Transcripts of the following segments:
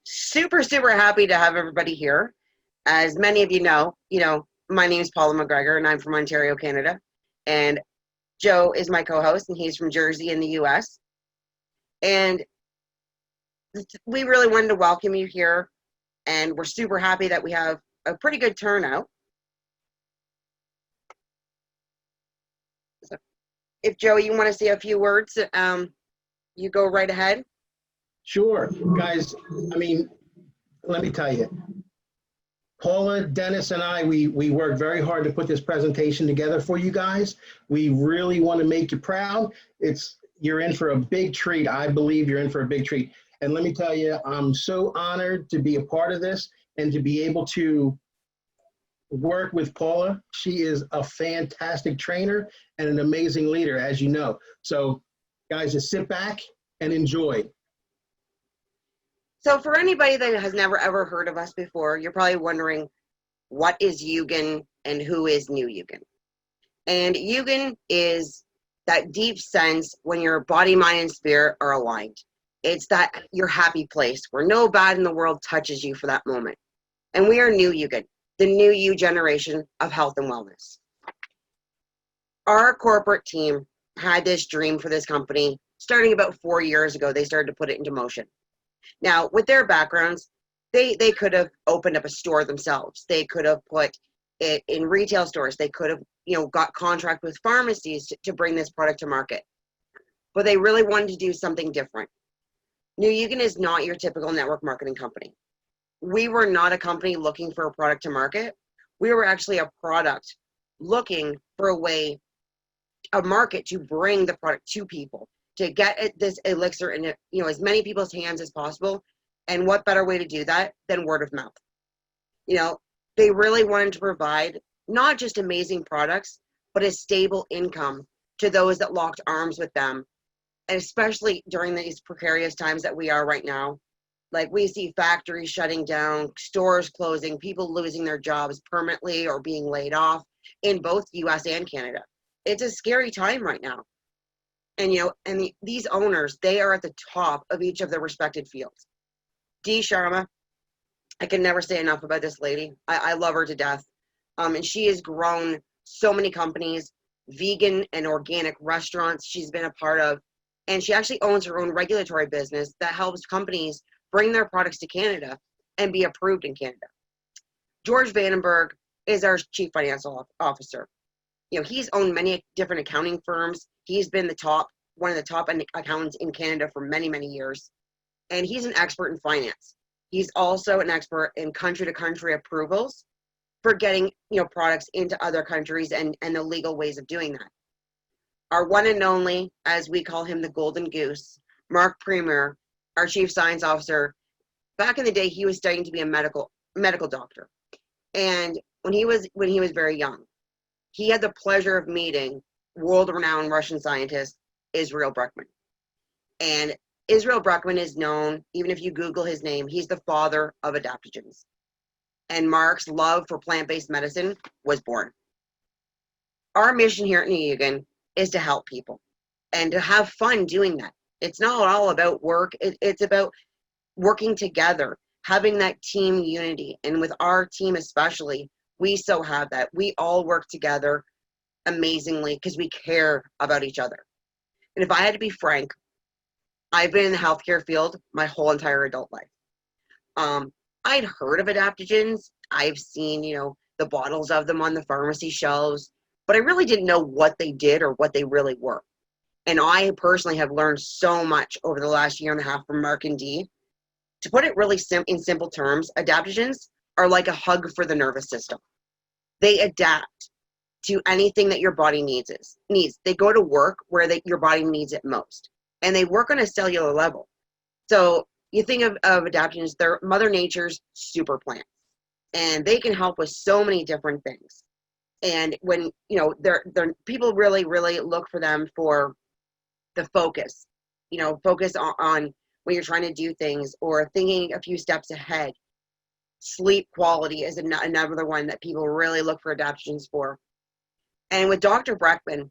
Super happy to have everybody here. As many of my name is Paula McGregor, and I'm from Ontario, Canada. And Joe is my co-host, and he's from Jersey in the U.S. And we really wanted to welcome you here, and we're super happy that we have a pretty good turnout. So if Joe, you want to say a few words, you go right ahead. Sure, guys. Let me tell you, Paula, Dennis, and I, we worked very hard to put this presentation together for you guys. We really want to make you proud. You're in for a big treat. I believe you're in for a big treat. And let me tell you, I'm so honored to be a part of this and to be able to work with Paula. She is a fantastic trainer and an amazing leader, as you know. So guys, just sit back and enjoy. So for anybody that has never ever heard of us before, you're probably wondering, what is Yugen and who is New Yugen? And Yugen is that deep sense when your body, mind, and spirit are aligned. It's that your happy place where no bad in the world touches you for that moment. And we are New Yugen, the new you generation of health and wellness. Our corporate team had this dream for this company starting about 4 years ago. They started to put it into motion. Now, with their backgrounds, they could have opened up a store themselves. They could have put it in retail stores. They could have, got contract with pharmacies to bring this product to market. But they really wanted to do something different. New Yugen is not your typical network marketing company. We were not a company looking for a product to market. We were actually a product looking for a market to bring the product to people, to get this elixir in as many people's hands as possible. And what better way to do that than word of mouth? They really wanted to provide not just amazing products, but a stable income to those that locked arms with them. And especially during these precarious times that we are right now. Like, we see factories shutting down, stores closing, people losing their jobs permanently or being laid off in both US and Canada. It's a scary time right now. And, these owners, they are at the top of each of their respected fields. Dee Sharma, I can never say enough about this lady. I love her to death. And she has grown so many companies, vegan and organic restaurants she's been a part of. And she actually owns her own regulatory business that helps companies bring their products to Canada and be approved in Canada. George Vandenberg is our chief financial officer. He's owned many different accounting firms. He's been one of the top accountants in Canada for many, many years. And he's an expert in finance. He's also an expert in country-to-country approvals for getting, products into other countries and the legal ways of doing that. Our one and only, as we call him, the golden goose, Mark Premier, our chief science officer. Back in the day, he was studying to be a medical doctor. And when he was very young, he had the pleasure of meeting world-renowned Russian scientist Israel Bruckman. And Israel Bruckman is known, even if you Google his name, he's the father of adaptogens. And Mark's love for plant-based medicine was born. Our mission here at New Yugen is to help people and to have fun doing that. It's not all about work. It's about working together, having that team unity. And with our team especially, we so have that. We all work together amazingly because we care about each other. And if I had to be frank, I've been in the healthcare field my whole entire adult life. I'd heard of adaptogens. I've seen, the bottles of them on the pharmacy shelves, but I really didn't know what they did or what they really were. And I personally have learned so much over the last year and a half from Mark and Dee. To put it really in simple terms, adaptogens are like a hug for the nervous system. They adapt to anything that your body needs. They go to work where your body needs it most. And they work on a cellular level. So you think of adaptogens, they're Mother Nature's super plants. And they can help with so many different things. And when, they're people really, really look for them for the focus, focus on when you're trying to do things or thinking a few steps ahead. Sleep quality is another one that people really look for adaptogens for. And with Dr. Bruckman,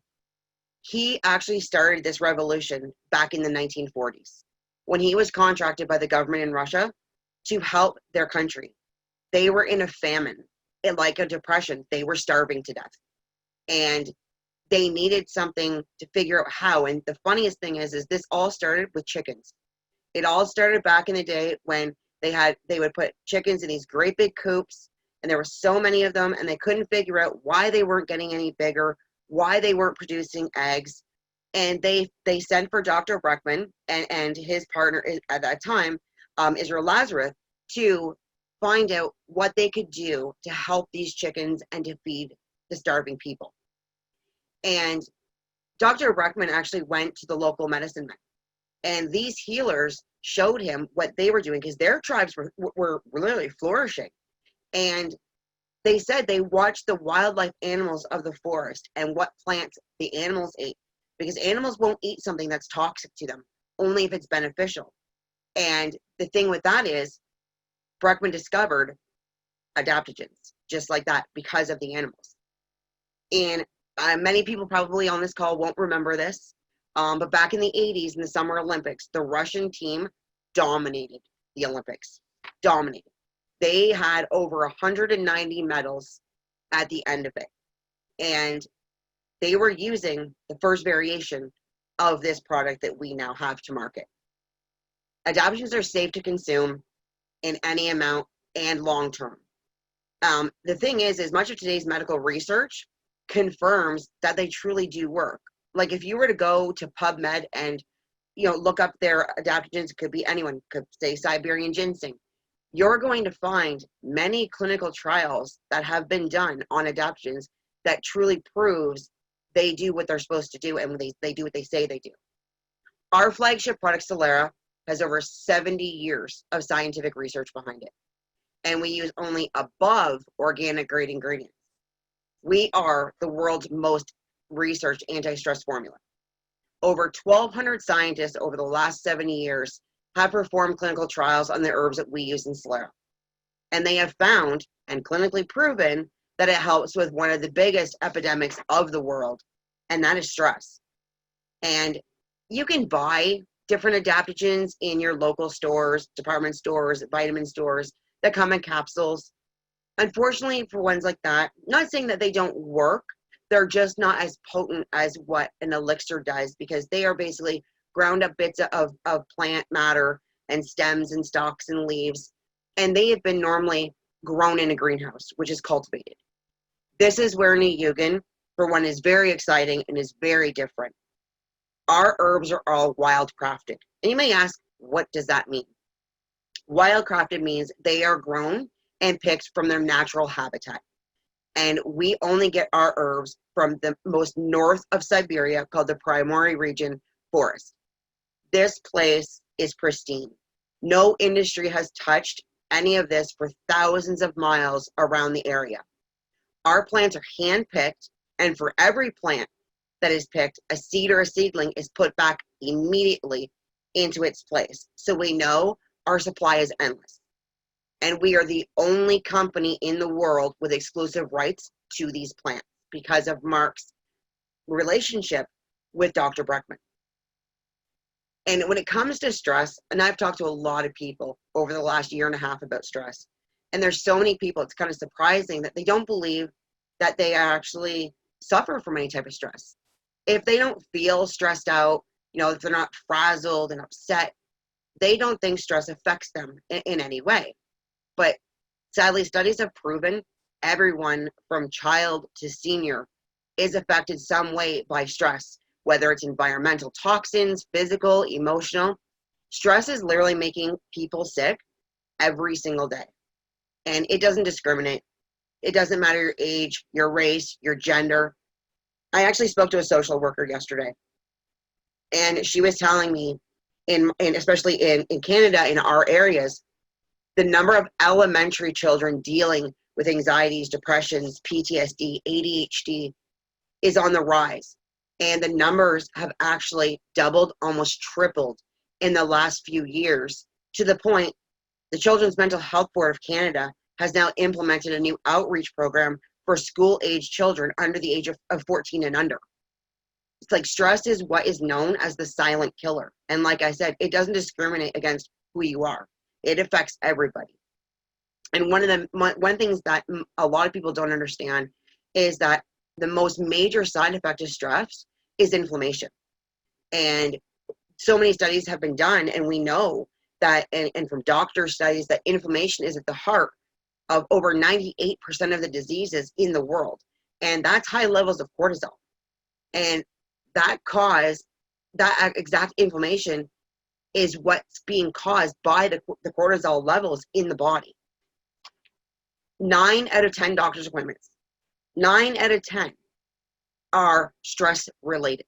he actually started this revolution back in the 1940s when he was contracted by the government in Russia to help their country. They were in a famine, like a depression. They were starving to death. And they needed something to figure out how. And the funniest thing is this all started with chickens. It all started back in the day when they would put chickens in these great big coops, and there were so many of them, and they couldn't figure out why they weren't getting any bigger, why they weren't producing eggs. And they sent for Dr. Breckman and his partner at that time, Israel Lazarus, to find out what they could do to help these chickens and to feed the starving people. And Dr. Breckman actually went to the local medicine men, and these healers showed him what they were doing, because their tribes were literally flourishing. And they said they watched the wildlife animals of the forest and what plants the animals ate, because animals won't eat something that's toxic to them, only if it's beneficial. And the thing with that is, Breckman discovered adaptogens just like that because of the animals. And many people probably on this call won't remember this, but back in the 80s in the Summer Olympics, the Russian team dominated the Olympics. Dominated. They had over 190 medals at the end of it. And they were using the first variation of this product that we now have to market. Adaptogens are safe to consume in any amount and long term. The thing is much of today's medical research confirms that they truly do work. Like if you were to go to PubMed and look up their adaptogens, it could be anyone, could say Siberian ginseng, you're going to find many clinical trials that have been done on adaptogens that truly proves they do what they're supposed to do, and they do what they say they do. Our flagship product, Solera, has over 70 years of scientific research behind it, and we use only above organic grade ingredients. We are the world's most researched anti-stress formula. Over 1,200 scientists over the last 70 years have performed clinical trials on the herbs that we use in Solera. And they have found and clinically proven that it helps with one of the biggest epidemics of the world, and that is stress. And you can buy different adaptogens in your local stores, department stores, vitamin stores that come in capsules. Unfortunately, for ones like that, not saying that they don't work, they're just not as potent as what an elixir does, because they are basically ground up bits of plant matter and stems and stalks and leaves, and they have been normally grown in a greenhouse, which is cultivated. This is where New Yugen, for one, is very exciting and is very different. Our herbs are all wild crafted. And you may ask, what does that mean? Wild crafted means they are grown and picked from their natural habitat. And we only get our herbs from the most north of Siberia, called the Primorye region forest. This place is pristine. No industry has touched any of this for thousands of miles around the area. Our plants are hand-picked, and for every plant that is picked, a seed or a seedling is put back immediately into its place. So we know our supply is endless. And we are the only company in the world with exclusive rights to these plants because of Mark's relationship with Dr. Breckman. And when it comes to stress, and I've talked to a lot of people over the last year and a half about stress, and there's so many people, it's kind of surprising that they don't believe that they actually suffer from any type of stress. If they don't feel stressed out, if they're not frazzled and upset, they don't think stress affects them in any way. But sadly, studies have proven everyone from child to senior is affected some way by stress, whether it's environmental toxins, physical, emotional. Stress is literally making people sick every single day. And it doesn't discriminate. It doesn't matter your age, your race, your gender. I actually spoke to a social worker yesterday, and she was telling me, especially in Canada, in our areas, the number of elementary children dealing with anxieties, depressions, PTSD, ADHD is on the rise. And the numbers have actually doubled, almost tripled in the last few years, to the point the Children's Mental Health Board of Canada has now implemented a new outreach program for school-age children under the age of 14 and under. It's like stress is what is known as the silent killer. And like I said, it doesn't discriminate against who you are. It affects everybody. And one things that a lot of people don't understand is that the most major side effect of stress is inflammation. And so many studies have been done, and we know that, and from doctor studies, that inflammation is at the heart of over 98% of the diseases in the world. And that's high levels of cortisol. And that exact inflammation is what's being caused by the cortisol levels in the body. 9 out of 10 doctor's appointments, 9 out of 10 are stress related.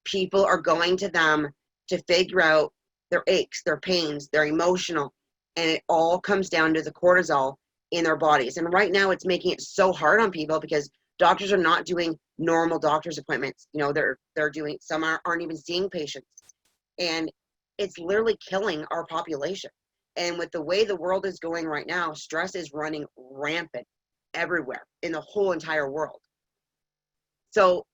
People are going to them to figure out their aches, their pains, their emotional, and it all comes down to the cortisol in their bodies. And right now it's making it so hard on people because doctors are not doing normal doctor's appointments. You know, they're doing, some aren't even seeing patients. And it's literally killing our population. And with the way the world is going right now, stress is running rampant everywhere in the whole entire world. So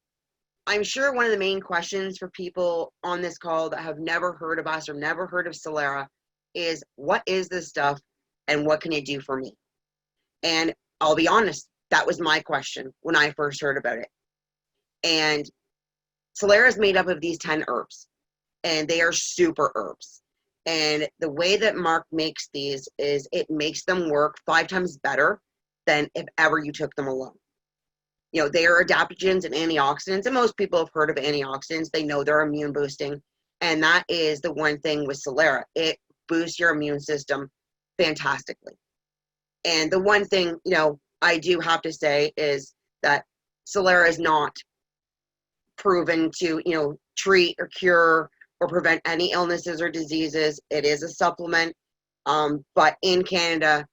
I'm sure one of the main questions for people on this call that have never heard of us or never heard of Solera is, what is this stuff and what can it do for me? And I'll be honest, that was my question when I first heard about it. And Solera is made up of these 10 herbs, and they are super herbs. And the way that Mark makes these is it makes them work 5 times better than if ever you took them alone. You know, they are adaptogens and antioxidants, and most people have heard of antioxidants. They know they're immune boosting, and that is the one thing with Solera. It boosts your immune system fantastically. And the one thing, you know, I do have to say is that Solera is not proven to, you know, treat or cure or prevent any illnesses or diseases. It is a supplement, but in Canada,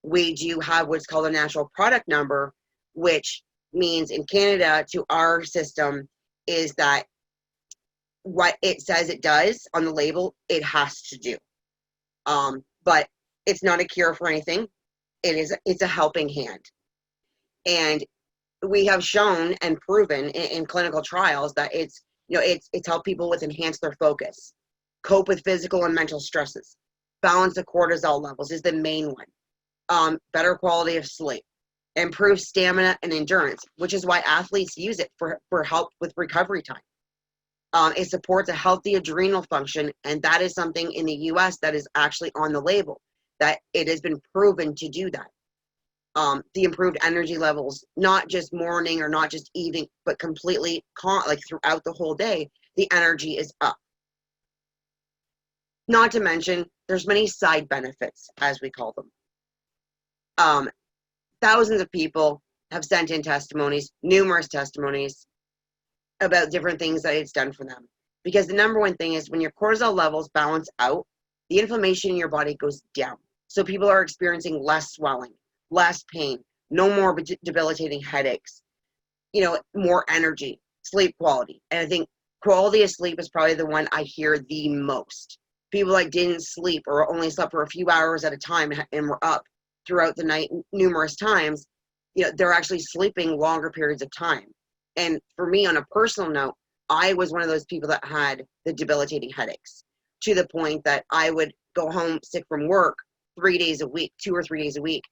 we do have what's called a natural product number, which means in Canada, to our system, is that what it says it does on the label, it has to do. But it's not a cure for anything. It's a helping hand. And we have shown and proven in clinical trials that it's helped people with enhance their focus, cope with physical and mental stresses, balance the cortisol levels is the main one, better quality of sleep, improve stamina and endurance, which is why athletes use it for help with recovery time. It supports a healthy adrenal function, and that is something in the US that is actually on the label, that it has been proven to do that. The improved energy levels, not just morning or not just evening, but completely like throughout the whole day, the energy is up. Not to mention, there's many side benefits, as we call them. Thousands of people have sent in testimonies, numerous testimonies, about different things that it's done for them. Because the number one thing is when your cortisol levels balance out, the inflammation in your body goes down. So people are experiencing less swelling, less pain, no more debilitating headaches, more energy, sleep quality. And I think quality of sleep is probably the one I hear the most. People that didn't sleep or only slept for a few hours at a time and were up throughout the night numerous times, they're actually sleeping longer periods of time. And for me, on a personal note, I was one of those people that had the debilitating headaches, to the point that I would go home sick from work 3 days a week, 2 or 3 days a week,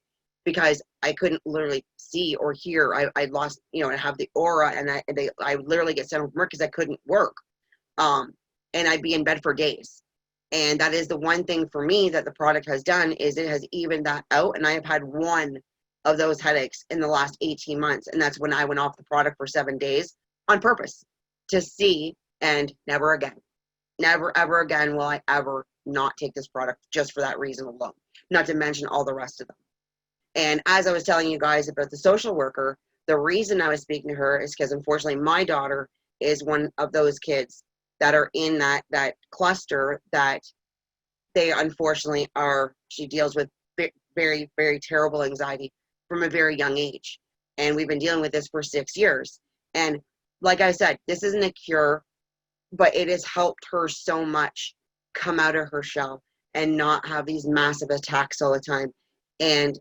because I couldn't literally see or hear. I lost, I have the aura, and I would literally get sent home from work because I couldn't work. And I'd be in bed for days. And that is the one thing for me that the product has done, is it has evened that out. And I have had one of those headaches in the last 18 months. And that's when I went off the product for 7 days on purpose, to see, and never again. Never, ever again will I ever not take this product, just for that reason alone. Not to mention all the rest of them. And as I was telling you guys about the social worker, the reason I was speaking to her is because, unfortunately, my daughter is one of those kids that are in that cluster that they unfortunately she deals with very, very terrible anxiety from a very young age. And we've been dealing with this for 6 years. And like I said, this isn't a cure, but it has helped her so much come out of her shell and not have these massive attacks all the time. And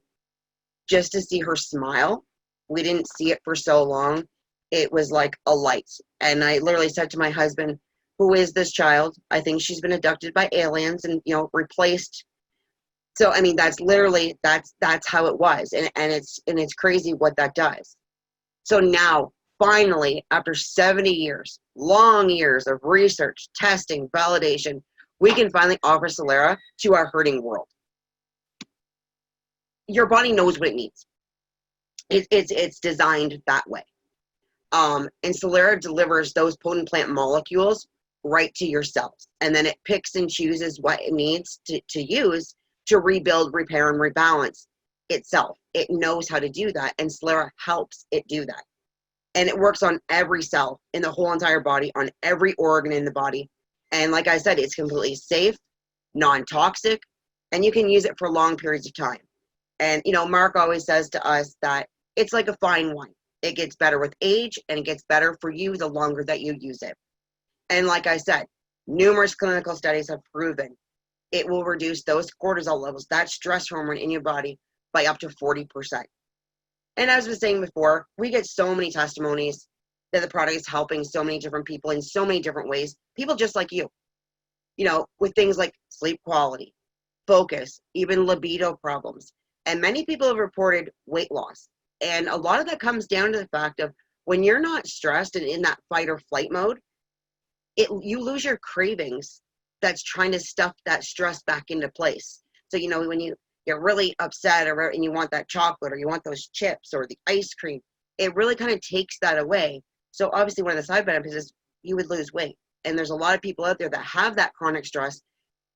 just to see her smile, we didn't see it for so long. It was like a light. And I literally said to my husband, who is this child? I think she's been abducted by aliens and, replaced So I mean, that's literally that's how it was, and it's crazy what that does. So now, finally, after 70 years, long years of research, testing, validation, we can finally offer Solera to our hurting world. Your body knows what it needs. It's designed that way. And Solera delivers those potent plant molecules right to your cells. And then it picks and chooses what it needs to use to rebuild, repair, and rebalance itself. It knows how to do that, and Solera helps it do that. And it works on every cell in the whole entire body, on every organ in the body. And like I said, it's completely safe, non-toxic, and you can use it for long periods of time. And, you know, Mark always says to us that it's like a fine wine. It gets better with age, and it gets better for you the longer that you use it. And like I said, numerous clinical studies have proven it will reduce those cortisol levels, that stress hormone in your body, by up to 40%. And as I was saying before, we get so many testimonies that the product is helping so many different people in so many different ways. People just like you know, with things like sleep quality, focus, even libido problems. And many people have reported weight loss. And a lot of that comes down to the fact of when you're not stressed and in that fight or flight mode, you lose your cravings that's trying to stuff that stress back into place. So, you know, when you get really upset and you want that chocolate or you want those chips or the ice cream, it really kind of takes that away. So obviously one of the side benefits is you would lose weight. And there's a lot of people out there that have that chronic stress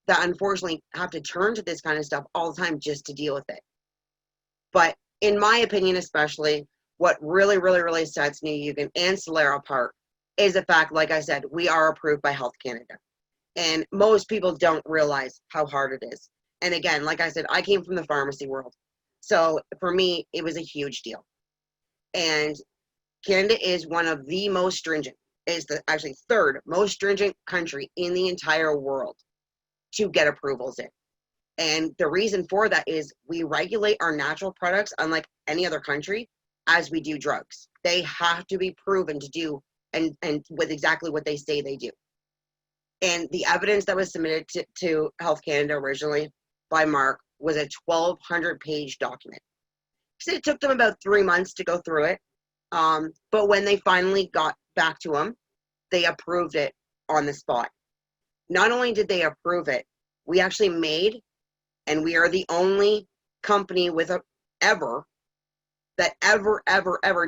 that unfortunately have to turn to this kind of stuff all the time just to deal with it. But in my opinion, especially, what really, really, really sets New Yugen and Solera apart is the fact, like I said, we are approved by Health Canada. And most people don't realize how hard it is. And again, like I said, I came from the pharmacy world. So for me, it was a huge deal. And Canada is one of the most stringent, is the actually third most stringent country in the entire world to get approvals in. And the reason for that is we regulate our natural products unlike any other country as we do drugs. They have to be proven to do and with exactly what they say they do. And the evidence that was submitted to Health Canada originally by Mark was a 1,200-page document. So it took them about 3 months to go through it. But when they finally got back to him, they approved it on the spot. Not only did they approve it, we actually made, and we are the only company ever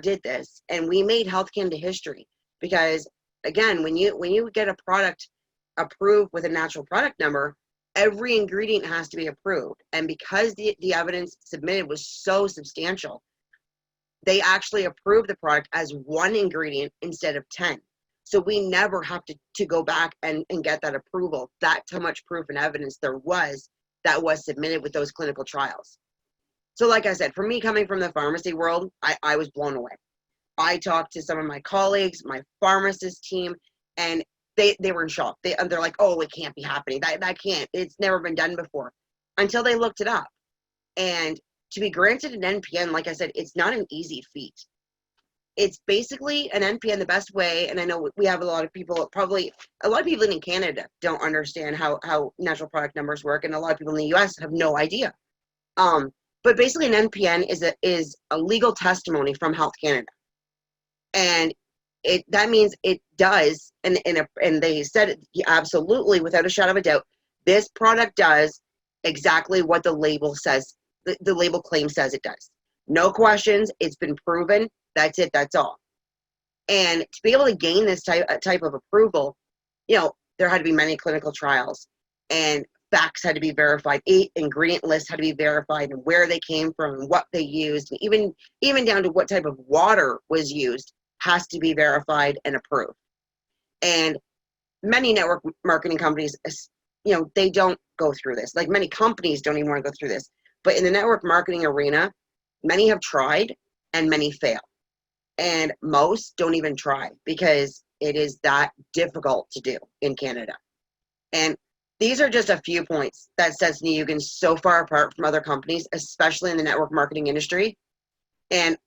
did this. And we made Health Canada history because, again, when you get a product approved with a natural product number, every ingredient has to be approved. And because the evidence submitted was so substantial, they actually approved the product as one ingredient instead of 10. So we never have to go back and get that approval. That's how much proof and evidence there was that was submitted with those clinical trials. So like I said, for me coming from the pharmacy world, I was blown away. I talked to some of my colleagues, my pharmacist team, and they were in shock. They're like, oh, it can't be happening. That can't. It's never been done before. Until they looked it up. And to be granted an NPN, like I said, it's not an easy feat. It's basically an NPN the best way, and I know we have a lot of people in Canada don't understand how natural product numbers work, and a lot of people in the US have no idea. But basically an NPN is a legal testimony from Health Canada. And that means it does, and they said it absolutely without a shadow of a doubt, this product does exactly what the label says, the label claim says it does. No questions, it's been proven, that's it, that's all. And to be able to gain this type of approval, you know, there had to be many clinical trials, and facts had to be verified, 8 ingredient lists had to be verified, and where they came from, and what they used, and even down to what type of water was used has to be verified and approved. And many network marketing companies, you know, they don't go through this. Like many companies don't even want to go through this. But in the network marketing arena, many have tried and many fail. And most don't even try because it is that difficult to do in Canada. And these are just a few points that sets New Yugen so far apart from other companies, especially in the network marketing industry. And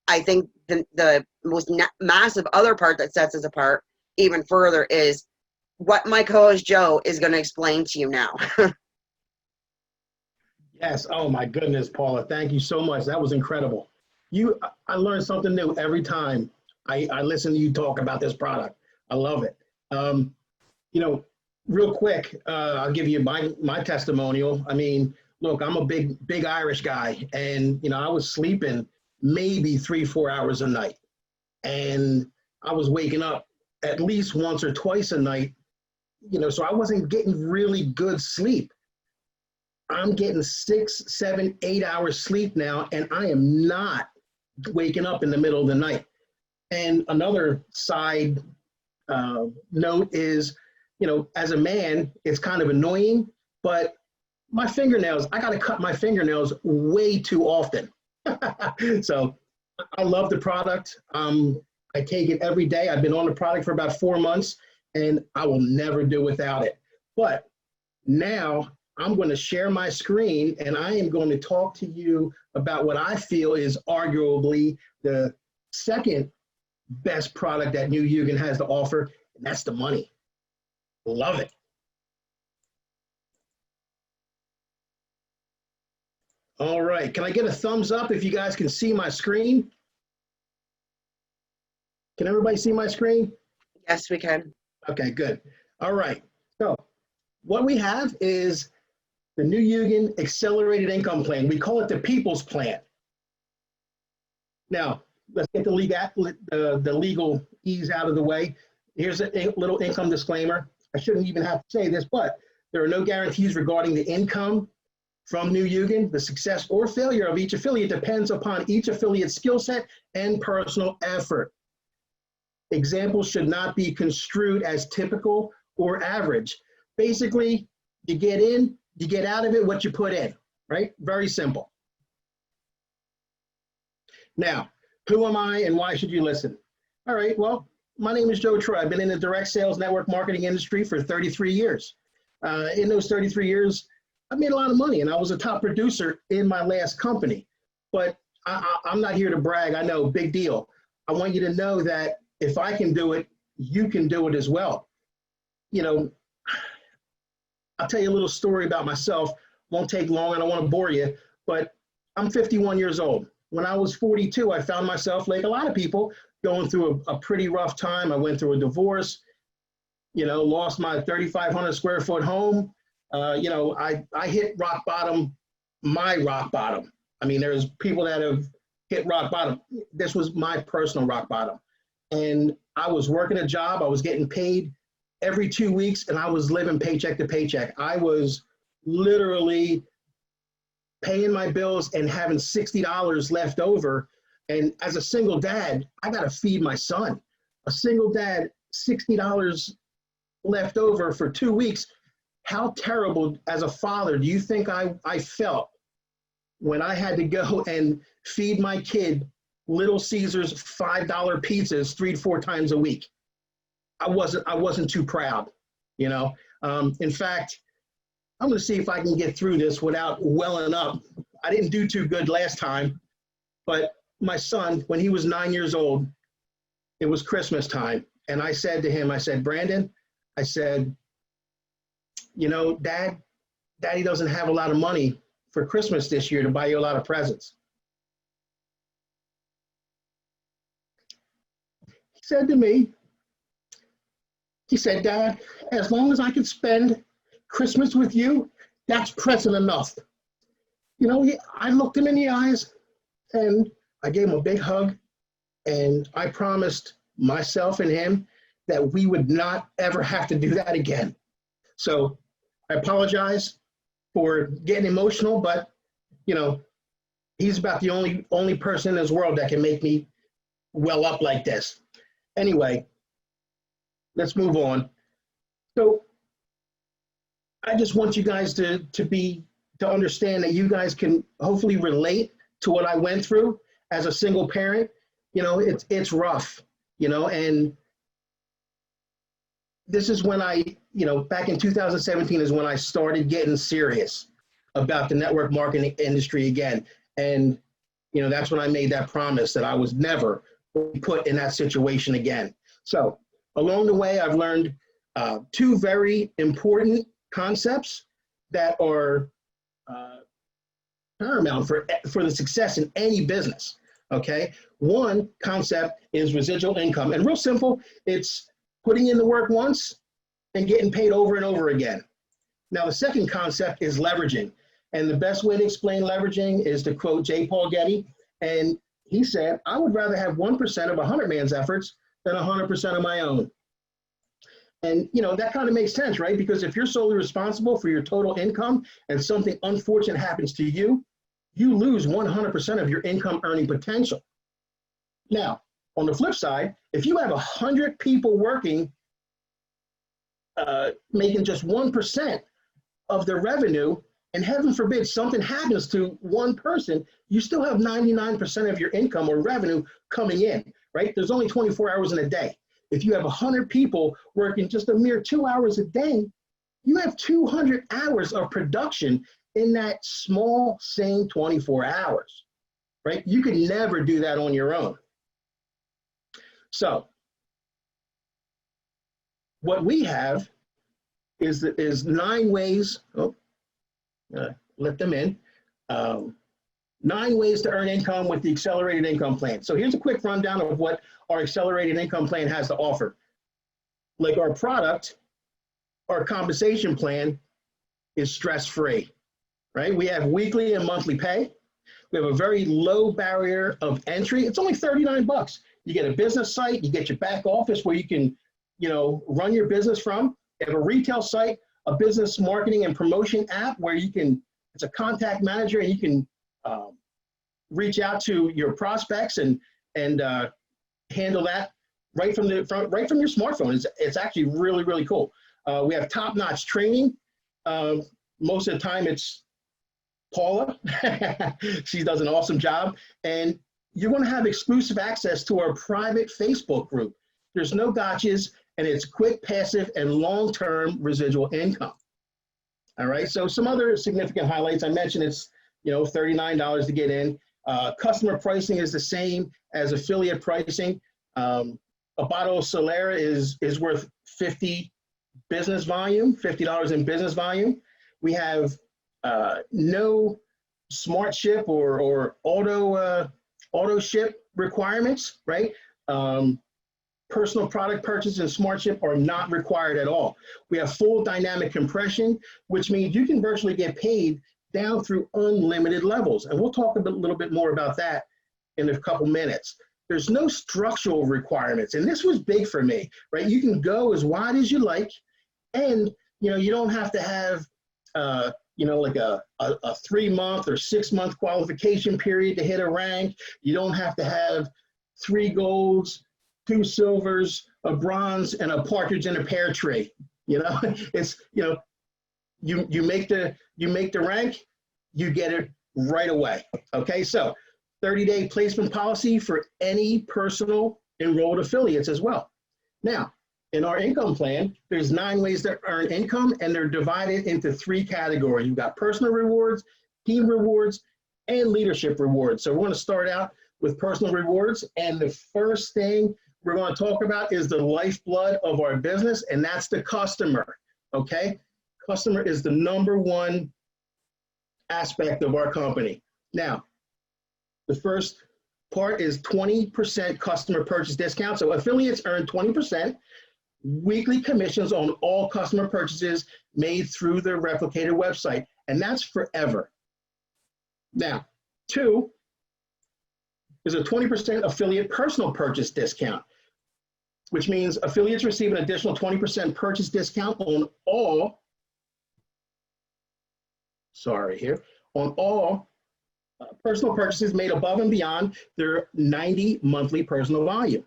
I think the most massive other part that sets us apart even further is what my co-host Joe is going to explain to you now. Yes. Oh my goodness, Paula. Thank you so much. That was incredible. I learned something new every time I listen to you talk about this product. I love it. Um, you know, real quick, I'll give you my testimonial. I mean, look, I'm a big Irish guy, and I was sleeping maybe 3 4 hours a night, and I was waking up at least once or twice a night. So I wasn't getting really good sleep. I'm getting 6 7 8 hours sleep now, and I am not waking up in the middle of the night. And another side note is, as a man, it's kind of annoying, but my fingernails, I got to cut my fingernails way too often. So I love the product. I take it every day. I've been on the product for about 4 months, and I will never do without it. But now I'm going to share my screen, and I am going to talk to you about what I feel is arguably the second best product that New Eugen has to offer, and that's the money. Love it. All right, can I get a thumbs up if you guys can see my screen? Can everybody see my screen? Yes, we can. Okay, good. All right, so what we have is the New Eugen Accelerated Income Plan. We call it the People's Plan. Now, let's get the legal ease out of the way. Here's a little income disclaimer. I shouldn't even have to say this, but there are no guarantees regarding the income from New Eugen. The success or failure of each affiliate depends upon each affiliate's skill set and personal effort. Examples should not be construed as typical or average. Basically, you get in, you get out of it what you put in, right? Very simple. Now, who am I and why should you listen? All right, well, my name is Joe Troy. I've been in the direct sales network marketing industry for 33 years. In those 33 years, I made a lot of money, and I was a top producer in my last company. But I'm not here to brag. I know, big deal. I want you to know that if I can do it, you can do it as well. I'll tell you a little story about myself. Won't take long. I don't want to bore you, but I'm 51 years old. When I was 42, I found myself, like a lot of people, going through a pretty rough time. I went through a divorce, lost my 3,500 square foot home. I hit rock bottom, my rock bottom. I mean, there's people that have hit rock bottom. This was my personal rock bottom. And I was working a job. I was getting paid every 2 weeks, and I was living paycheck to paycheck. I was literally paying my bills and having $60 left over. And as a single dad, I got to feed my son. A single dad, $60 left over for 2 weeks. How terrible as a father do you think I felt when I had to go and feed my kid Little Caesars $5 pizzas 3 to 4 times a week? I wasn't too proud, In fact, I'm going to see if I can get through this without welling up. I didn't do too good last time, but my son, when he was 9 years old, it was Christmas time. And I said to him, I said, Brandon, I said, Daddy doesn't have a lot of money for Christmas this year to buy you a lot of presents. He said to me, Dad, as long as I can spend Christmas with you, that's present enough. I looked him in the eyes and I gave him a big hug, and I promised myself and him that we would not ever have to do that again. So I apologize for getting emotional, but he's about the only person in this world that can make me well up like this. Anyway, let's move on. So I just want you guys to understand that you guys can hopefully relate to what I went through as a single parent. It's rough, and this is when back in 2017 is when I started getting serious about the network marketing industry again. And, that's when I made that promise that I was never put in that situation again. So along the way, I've learned 2 very important concepts that are paramount for the success in any business. Okay. One concept is residual income. And real simple, it's putting in the work once and getting paid over and over again. Now, the second concept is leveraging. And the best way to explain leveraging is to quote J. Paul Getty. And he said, I would rather have 1% of 100 man's efforts than 100% of my own. And, you know, that kind of makes sense, right? Because if you're solely responsible for your total income and something unfortunate happens to you, you lose 100% of your income earning potential. Now, on the flip side, if you have 100 people working, making just 1% of their revenue, and heaven forbid something happens to one person, you still have 99% of your income or revenue coming in, right? There's only 24 hours in a day. If you have 100 people working just a mere 2 hours a day, you have 200 hours of production in that small, same 24 hours, right? You could never do that on your own. So what we have is 9 ways, let them in, 9 ways to earn income with the accelerated income plan. So here's a quick rundown of what our accelerated income plan has to offer. Like our product, our compensation plan is stress-free, right? We have weekly and monthly pay. We have a very low barrier of entry. It's only 39 bucks. You get a business site, you get your back office where you can, you know, run your business from. You have a retail site, a business marketing and promotion app where you can, it's a contact manager and you can reach out to your prospects and handle that right from your smartphone. It's actually really, really cool. We have top-notch training. Most of the time it's Paula. She does an awesome job. And you're going to have exclusive access to our private Facebook group. There's no gotchas, and it's quick, passive, and long-term residual income. All right, so some other significant highlights. I mentioned it's, you know, $39 to get in. Customer pricing is the same as affiliate pricing. A bottle of Solera is worth $50 in business volume. We have no smart ship or auto ship requirements, right? Personal product purchase and smart ship are not required at all. We have full dynamic compression, which means you can virtually get paid down through unlimited levels. And we'll talk a little bit more about that in a couple minutes. There's no structural requirements. And this was big for me, right? You can go as wide as you like. And, you know, you don't have to have, you know, like a 3-month or 6-month qualification period to hit a rank. You don't have to have 3 golds, 2 silvers, a bronze, and a partridge in a pear tree. You know, it's, you know, you make the rank, you get it right away. Okay, so 30-day placement policy for any personal enrolled affiliates as well. Now, in our income plan, there's 9 ways to earn income, and they're divided into 3 categories. You've got personal rewards, team rewards, and leadership rewards. So we're going to start out with personal rewards, and the first thing we're going to talk about is the lifeblood of our business, and that's the customer, okay? Customer is the #1 aspect of our company. Now, the first part is 20% customer purchase discount. So affiliates earn 20% weekly commissions on all customer purchases made through the replicated website, and that's forever. Now, 2 is a 20% affiliate personal purchase discount, which means affiliates receive an additional 20% purchase discount on all, on all personal purchases made above and beyond their 90 monthly personal volume.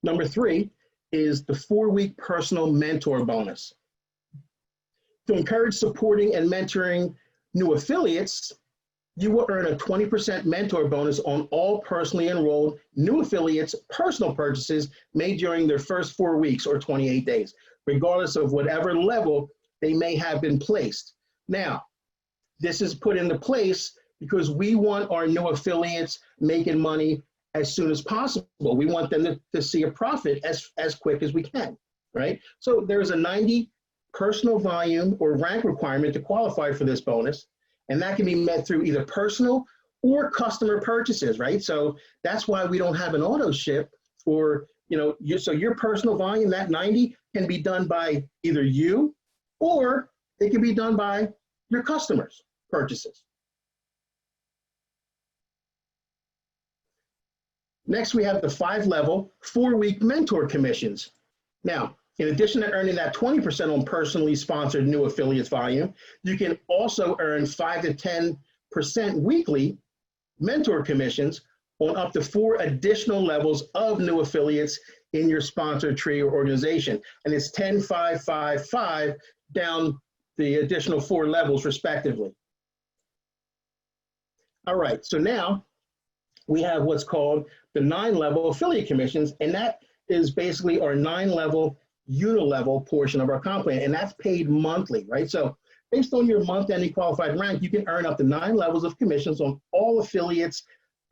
Number 3 is the 4-week personal mentor bonus. To encourage supporting and mentoring new affiliates, you will earn a 20% mentor bonus on all personally enrolled new affiliates' personal purchases made during their first 4 weeks or 28 days, regardless of whatever level they may have been placed. Now, this is put into place because we want our new affiliates making money as soon as possible. We want them to see a profit as quick as we can, right? So there's a 90 personal volume or rank requirement to qualify for this bonus. And that can be met through either personal or customer purchases, right? So that's why we don't have an auto ship or, so your personal volume, that 90 can be done by either you or it can be done by your customers' purchases. Next, we have the 5-level, 4-week mentor commissions. Now, in addition to earning that 20% on personally sponsored new affiliates volume, you can also earn 5 to 10% weekly mentor commissions on up to 4 additional levels of new affiliates in your sponsored tree or organization. And it's 10, 5, 5, 5 down the additional 4 levels respectively. All right, so now we have what's called the 9-level affiliate commissions, and that is basically our 9-level unilevel portion of our comp plan, and that's paid monthly, right? So based on your month-ending qualified rank, you can earn up to 9 levels of commissions on all affiliates'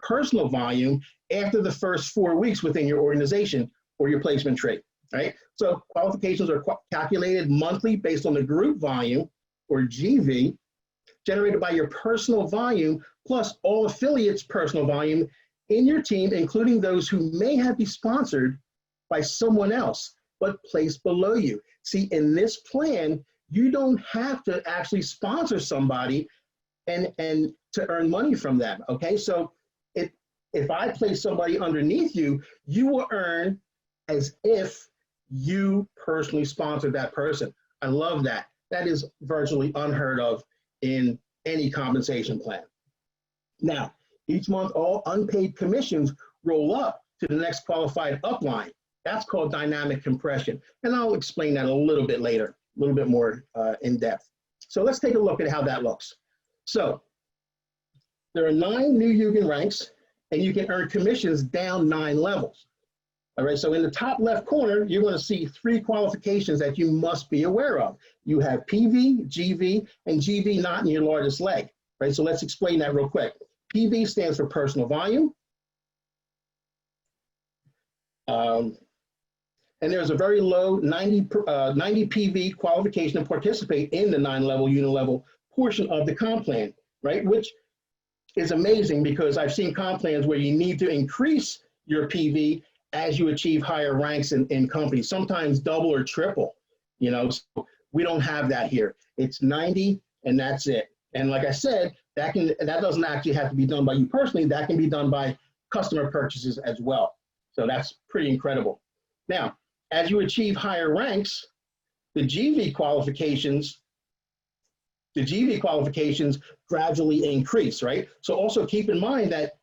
personal volume after the first 4 weeks within your organization or your placement tree, right? So qualifications are calculated monthly based on the group volume, or GV, generated by your personal volume plus all affiliates' personal volume in your team, including those who may have been sponsored by someone else, but placed below you. See, in this plan, you don't have to actually sponsor somebody and to earn money from them, okay? So if I place somebody underneath you, you will earn as if you personally sponsored that person. I love that. That is virtually unheard of in any compensation plan. Now, each month, all unpaid commissions roll up to the next qualified upline. That's called dynamic compression. And I'll explain that a little bit later, a little bit more in depth. So let's take a look at how that looks. So there are 9 new Yugen ranks, and you can earn commissions down 9 levels. All right, so in the top left corner, you're going to see 3 qualifications that you must be aware of. You have PV, GV, and GV not in your largest leg, right? So let's explain that real quick. PV stands for personal volume. And there's a very low 90 PV qualification to participate in the 9-level unilevel portion of the comp plan, right? Which is amazing because I've seen comp plans where you need to increase your PV as you achieve higher ranks in companies, sometimes double or triple, so we don't have that here. It's 90 and that's it. And like I said, that doesn't actually have to be done by you personally, that can be done by customer purchases as well. So that's pretty incredible. Now, as you achieve higher ranks, the GV qualifications gradually increase, right? So also keep in mind that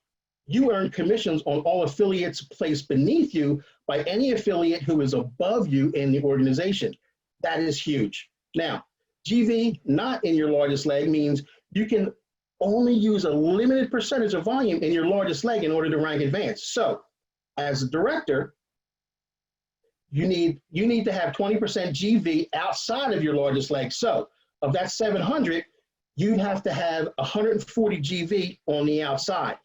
you earn commissions on all affiliates placed beneath you by any affiliate who is above you in the organization. That is huge. Now, GV not in your largest leg means you can only use a limited percentage of volume in your largest leg in order to rank advanced. So as a director, you need to have 20% GV outside of your largest leg. So of that 700, you'd have to have 140 GV on the outside.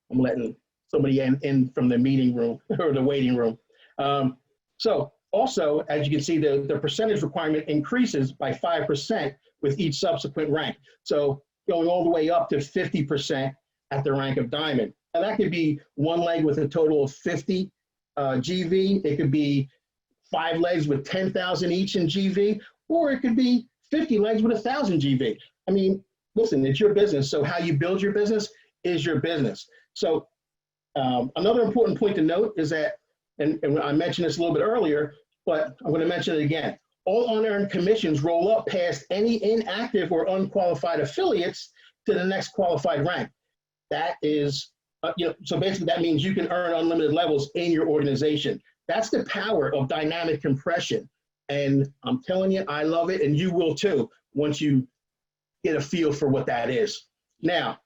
I'm letting somebody in from the meeting room or the waiting room. So also, as you can see, the percentage requirement increases by 5% with each subsequent rank. So going all the way up to 50% at the rank of diamond. And that could be one leg with a total of 50 GV. It could be 5 legs with 10,000 each in GV, or it could be 50 legs with 1,000 GV. I mean, listen, it's your business. So how you build your business is your business. So another important point to note is that, and I mentioned this a little bit earlier, but I'm going to mention it again. All unearned commissions roll up past any inactive or unqualified affiliates to the next qualified rank. That is, so basically that means you can earn unlimited levels in your organization. That's the power of dynamic compression. And I'm telling you, I love it, and you will too, once you get a feel for what that is. Now,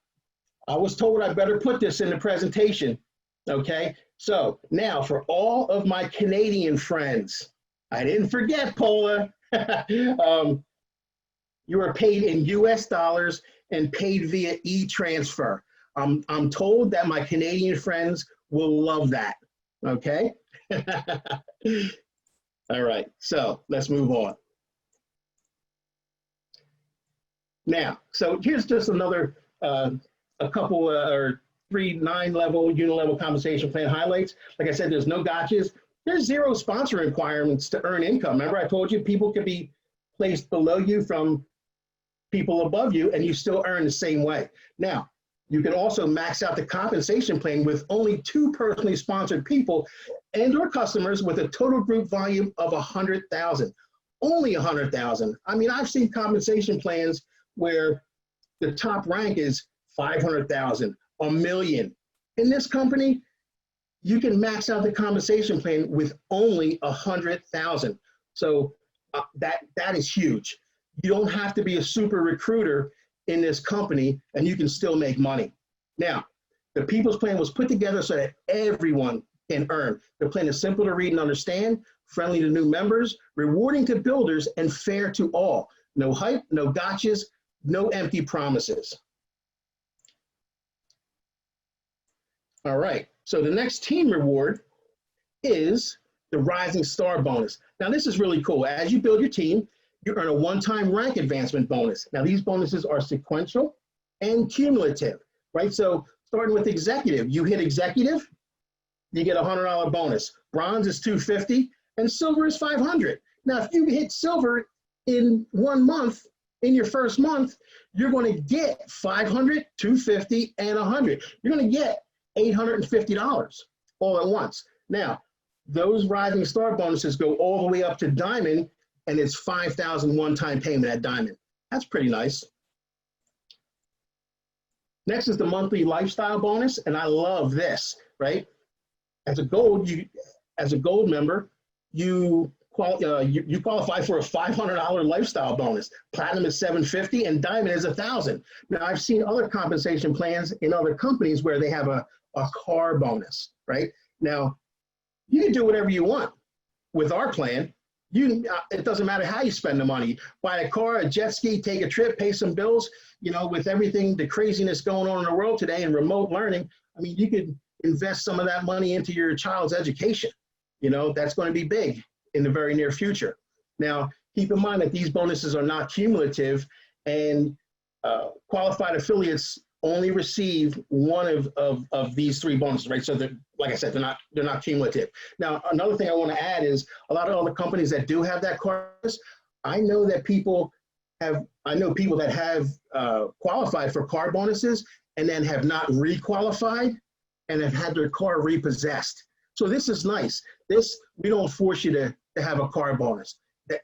I was told I better put this in the presentation, okay? So now for all of my Canadian friends, I didn't forget, Paula. You are paid in US dollars and paid via e-transfer. I'm told that my Canadian friends will love that, okay? All right, so let's move on. Now, so here's just another, a couple or 3 9-level, unilevel compensation plan highlights. Like I said, there's no gotchas. There's 0 sponsor requirements to earn income. Remember, I told you people could be placed below you from people above you, and you still earn the same way. Now, you can also max out the compensation plan with only 2 personally sponsored people and or customers with a total group volume of 100,000. Only 100,000. I mean, I've seen compensation plans where the top rank is 500,000, a million. In this company, you can max out the compensation plan with only 100,000. So that is huge. You don't have to be a super recruiter in this company, and you can still make money. Now, the People's Plan was put together so that everyone can earn. The plan is simple to read and understand, friendly to new members, rewarding to builders, and fair to all. No hype, no gotchas, no empty promises. All right, so the next team reward is the Rising Star bonus. Now, this is really cool. As you build your team, you earn a one-time rank advancement bonus. Now, these bonuses are sequential and cumulative, right? So starting with executive, you hit executive, you get a $100 bonus. Bronze is $250, and silver is $500. Now, if you hit silver in 1 month, in your first month, you're going to get $500, $250, and $100. You're going to get $850 all at once. Now, those Rising Star bonuses go all the way up to Diamond, and it's $5,000 one-time payment at Diamond. That's pretty nice. Next is the monthly lifestyle bonus, and I love this, right? As a gold member, you qualify for a $500 lifestyle bonus. Platinum is $750, and Diamond is $1,000. Now, I've seen other compensation plans in other companies where they have a car bonus, right? Now, you can do whatever you want with our plan. It doesn't matter how you spend the money. Buy a car, a jet ski, take a trip, pay some bills. You know, with everything, the craziness going on in the world today and remote learning, I mean, you could invest some of that money into your child's education. You know, that's going to be big in the very near future. Now, keep in mind that these bonuses are not cumulative, and qualified affiliates only receive one of these 3 bonuses, right? So that, like I said, they're not cumulative. Now, another thing I want to add is a lot of other companies that do have that car bonus, I know people that have qualified for car bonuses and then have not requalified and have had their car repossessed. So this is nice. We don't force you to have a car bonus. That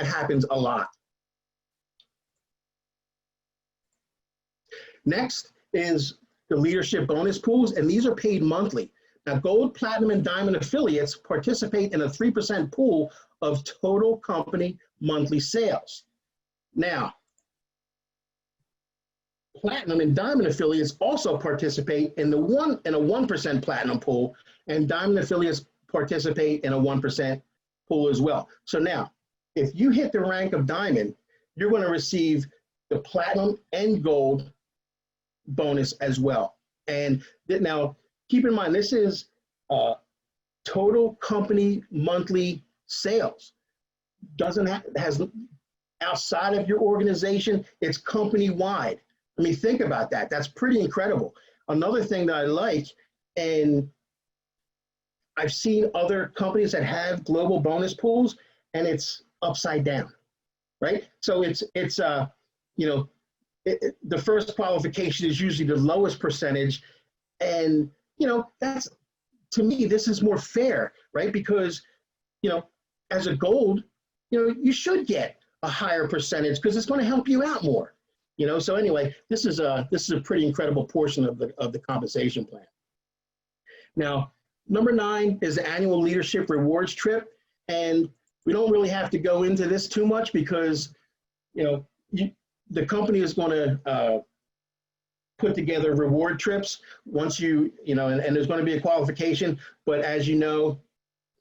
happens a lot. Next is the leadership bonus pools, and these are paid monthly. Now, gold, platinum, and diamond affiliates participate in a 3% pool of total company monthly sales. Now, platinum and diamond affiliates also participate in a 1% platinum pool, and diamond affiliates participate in a 1% pool as well. So now, if you hit the rank of diamond, you're going to receive the platinum and gold bonus as well. And now, keep in mind, this is total company monthly sales. Has outside of your organization, it's company wide. I mean, think about that. That's pretty incredible. Another thing that I like, and I've seen other companies that have global bonus pools, and it's upside down, right? So the first qualification is usually the lowest percentage, and that's, to me, this is more fair, right? Because as a gold, you should get a higher percentage because it's going to help you out more. So anyway, this is a pretty incredible portion of the compensation plan. Now, number 9 is the annual leadership rewards trip, and we don't really have to go into this too much because the company is going to put together reward trips once and there's going to be a qualification. But as you know,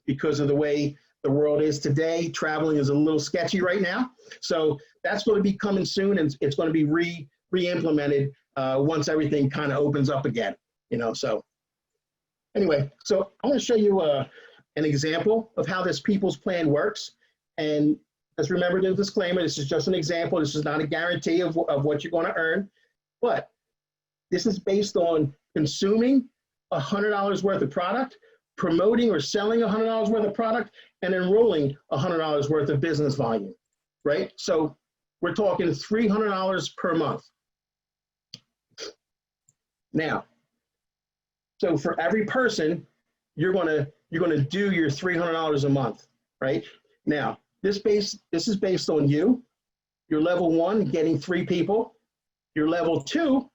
because of the way the world is today, traveling is a little sketchy right now. So that's going to be coming soon, and it's going to be re-implemented once everything kind of opens up again. So anyway, so I want to show you an example of how this People's Plan works. And Just remember the disclaimer. This is just an example. This is not a guarantee of what you're going to earn. But this is based on consuming $100 worth of product, promoting or selling $100 worth of product, and enrolling $100 worth of business volume, right? So we're talking $300 per month. Now, so for every person, you're gonna do your $300 a month, right? Now, this is based on you. Your level 1 getting 3 people. Your level 2,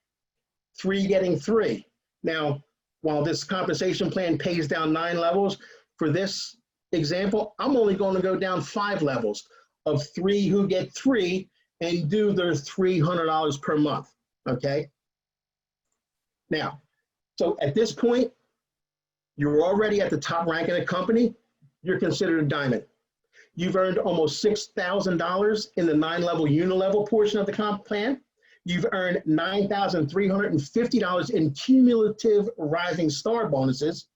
3 getting 3. Now, while this compensation plan pays down 9 levels, for this example, I'm only going to go down 5 levels of 3 who get 3 and do their $300 per month, okay? Now, so at this point, you're already at the top rank in the company. You're considered a diamond. You've earned almost $6,000 in the 9-level unilevel portion of the comp plan. You've earned $9,350 in cumulative rising star bonuses.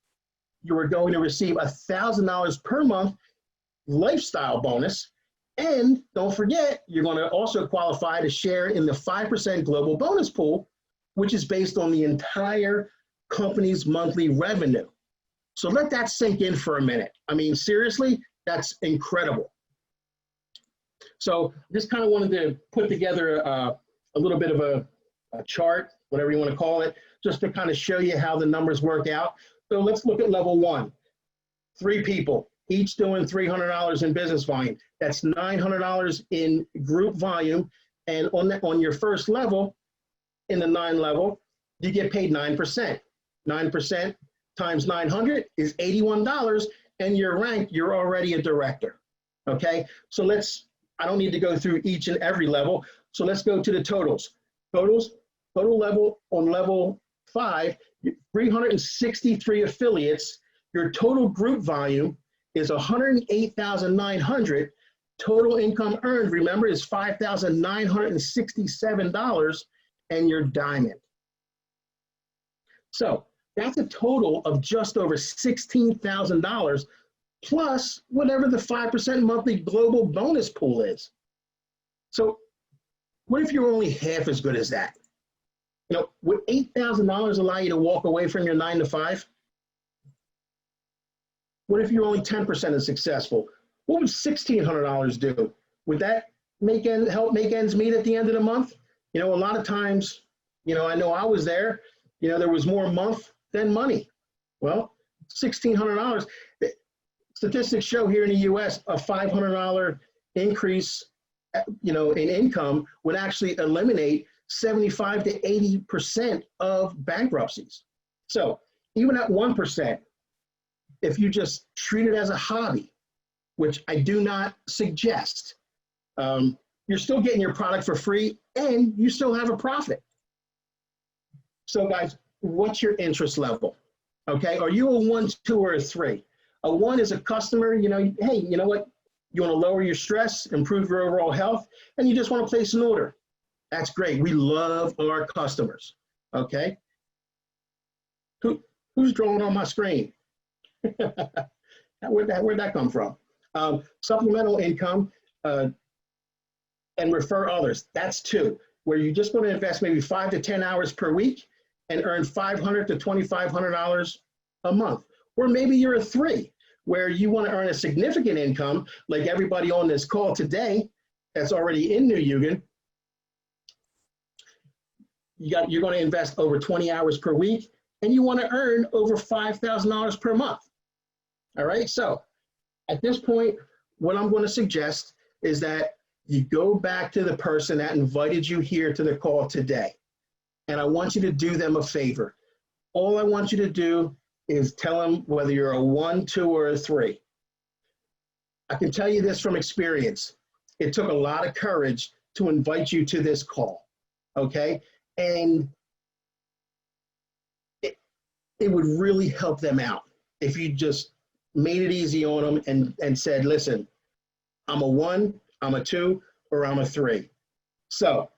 You are going to receive $1,000 per month lifestyle bonus. And don't forget, you're going to also qualify to share in the 5% global bonus pool, which is based on the entire company's monthly revenue. So let that sink in for a minute. I mean, seriously, that's incredible. So just kind of wanted to put together a little bit of a chart, whatever you want to call it, just to kind of show you how the numbers work out. So let's look at level 1. 3 people, each doing $300 in business volume. That's $900 in group volume. And on your first level, in the 9 level, you get paid 9%. 9% times 900 is $81, and your rank, you're already a director, okay? So I don't need to go through each and every level, so let's go to the totals. Total level on level 5, 363 affiliates, your total group volume is 108,900. Total income earned, remember, is $5,967, and you're diamond. So that's a total of just over $16,000 plus whatever the 5% monthly global bonus pool is. So what if you're only half as good as that? You know, would $8,000 allow you to walk away from your 9 to 5? What if you're only 10% as successful? What would $1,600 do? Would that help make ends meet at the end of the month? You know, a lot of times, you know I was there, you know, there was more month than money. Well, $1,600. Statistics show here in the US a $500 increase, you know, in income would actually eliminate 75 to 80% of bankruptcies. So even at 1%, if you just treat it as a hobby, which I do not suggest, you're still getting your product for free and you still have a profit. So guys, what's your interest level? Okay, are you a 1, 2, or a 3? A 1 is a customer, you know, hey, you know what? You want to lower your stress, improve your overall health, and you just want to place an order. That's great. We love our customers. Okay. Who's drawing on my screen? Where'd that come from? Supplemental income and refer others. That's 2, where you're just going to invest maybe 5 to 10 hours per week and earn $500 to $2,500 a month. Or maybe you're a 3, where you want to earn a significant income, like everybody on this call today that's already in New Yugen. You're going to invest over 20 hours per week, and you want to earn over $5,000 per month. All right, so at this point, what I'm going to suggest is that you go back to the person that invited you here to the call today, and I want you to do them a favor. All I want you to do is tell them whether you're a 1, 2, or a 3. I can tell you this from experience. It took a lot of courage to invite you to this call, okay? And it would really help them out if you just made it easy on them and said, listen, I'm a 1, I'm a 2, or I'm a 3. So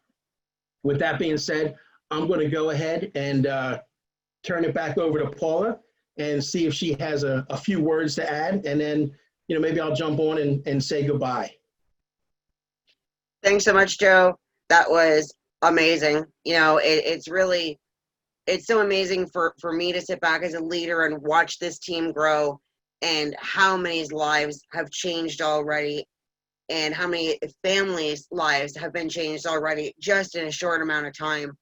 with that being said, I'm going to go ahead and turn it back over to Paula and see if she has a few words to add, and then, you know, maybe I'll jump on and say goodbye. Thanks so much, Joe. That was amazing. It's so amazing for me to sit back as a leader and watch this team grow, and how many lives have changed already, and how many families' lives have been changed already just in a short amount of time.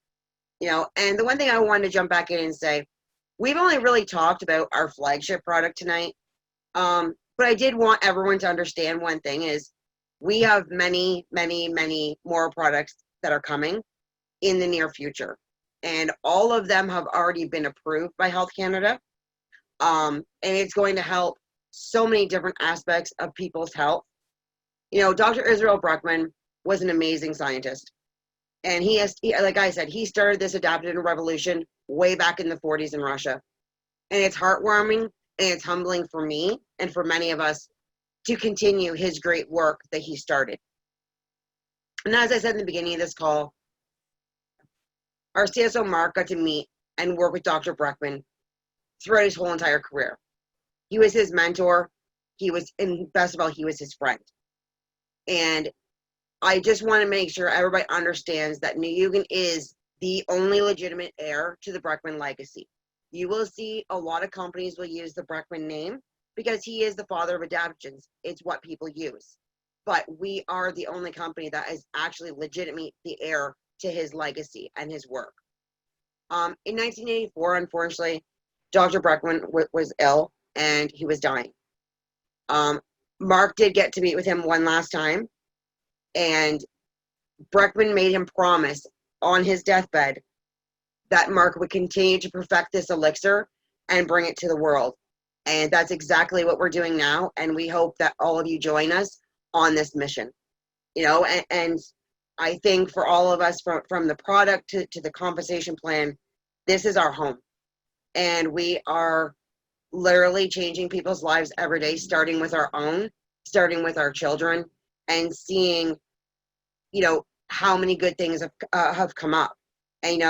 And the one thing I wanted to jump back in and say, we've only really talked about our flagship product tonight. But I did want everyone to understand one thing is we have many, many, many more products that are coming in the near future. And all of them have already been approved by Health Canada. And it's going to help so many different aspects of people's health. Dr. Israel Bruckman was an amazing scientist. And like I said, he started this adaptive revolution way back in the 40s in Russia. And it's heartwarming and it's humbling for me and for many of us to continue his great work that he started. And as I said in the beginning of this call, our CSO Mark got to meet and work with Dr. Bruckman throughout his whole entire career. He was his mentor. And best of all, he was his friend. And I just want to make sure everybody understands that Nuyugan is the only legitimate heir to the Bruckman legacy. You will see a lot of companies will use the Bruckman name because he is the father of adaptogens. It's what people use. But we are the only company that is actually legitimately the heir to his legacy and his work. In 1984, unfortunately, Dr. Bruckman was ill and he was dying. Mark did get to meet with him one last time, and Bruckman made him promise on his deathbed that Mark would continue to perfect this elixir and bring it to the world. And that's exactly what we're doing now. And we hope that all of you join us on this mission. And I think for all of us, from the product to the compensation plan, this is our home. And we are literally changing people's lives every day, starting with our own, starting with our children, and seeing, how many good things have come up. And,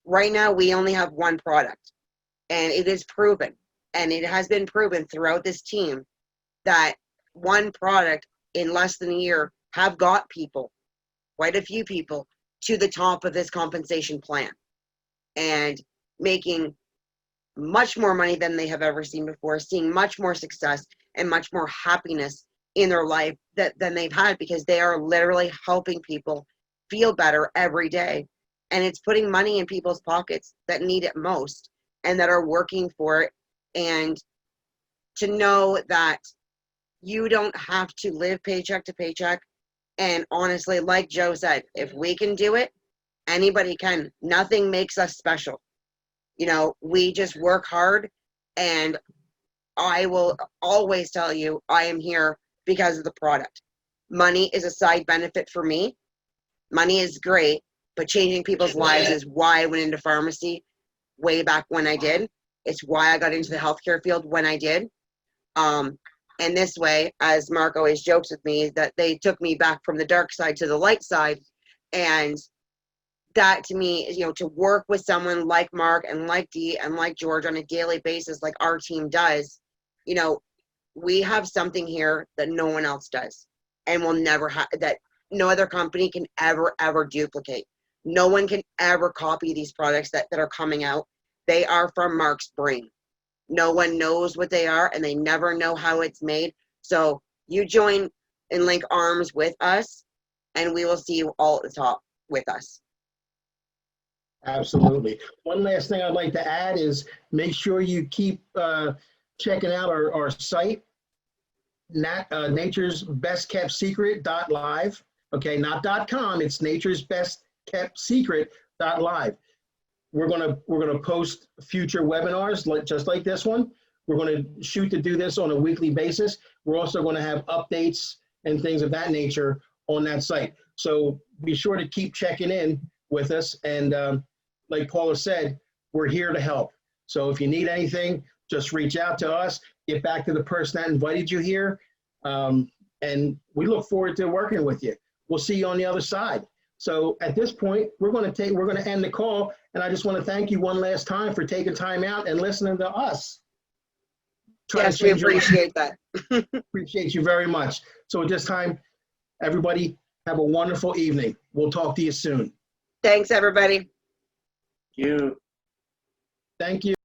right now we only have one product, and it is proven, and it has been proven throughout this team that one product in less than a year have got people, quite a few people, to the top of this compensation plan and making much more money than they have ever seen before, seeing much more success and much more happiness in their life than they've had, because they are literally helping people feel better every day. And it's putting money in people's pockets that need it most and that are working for it. And to know that you don't have to live paycheck to paycheck. And honestly, like Joe said, if we can do it, anybody can. Nothing makes us special. We just work hard, and I will always tell you I am here because of the product. Money is a side benefit for me. Money is great, but changing people's lives is why I went into pharmacy way back when I did. It's why I got into the healthcare field when I did. And this way, as Mark always jokes with me, that they took me back from the dark side to the light side. And that to me is, to work with someone like Mark and like Dee and like George on a daily basis, like our team does, we have something here that no one else does, and will never have, that no other company can ever duplicate. No one can ever copy these products that are coming out. They are from Mark's brain. No one knows what they are, and they never know how it's made. So you join and link arms with us, and we will see you all at the top with us. Absolutely. One last thing I'd like to add is make sure you keep checking out our site, Nature's Best Kept Secret.live. Okay, not .com. It's Nature's Best Kept Secret.live. We're gonna post future webinars just like this one. We're going to shoot to do this on a weekly basis. We're also going to have updates and things of that nature on that site. So be sure to keep checking in with us. And like Paula said, we're here to help. So if you need anything, just reach out to us, get back to the person that invited you here. And we look forward to working with you. We'll see you on the other side. So at this point, we're going to end the call. And I just want to thank you one last time for taking time out and listening to us. Yes, we appreciate that. Appreciate you very much. So at this time, everybody, Have a wonderful evening. We'll talk to you soon. Thanks, everybody. You. Thank you.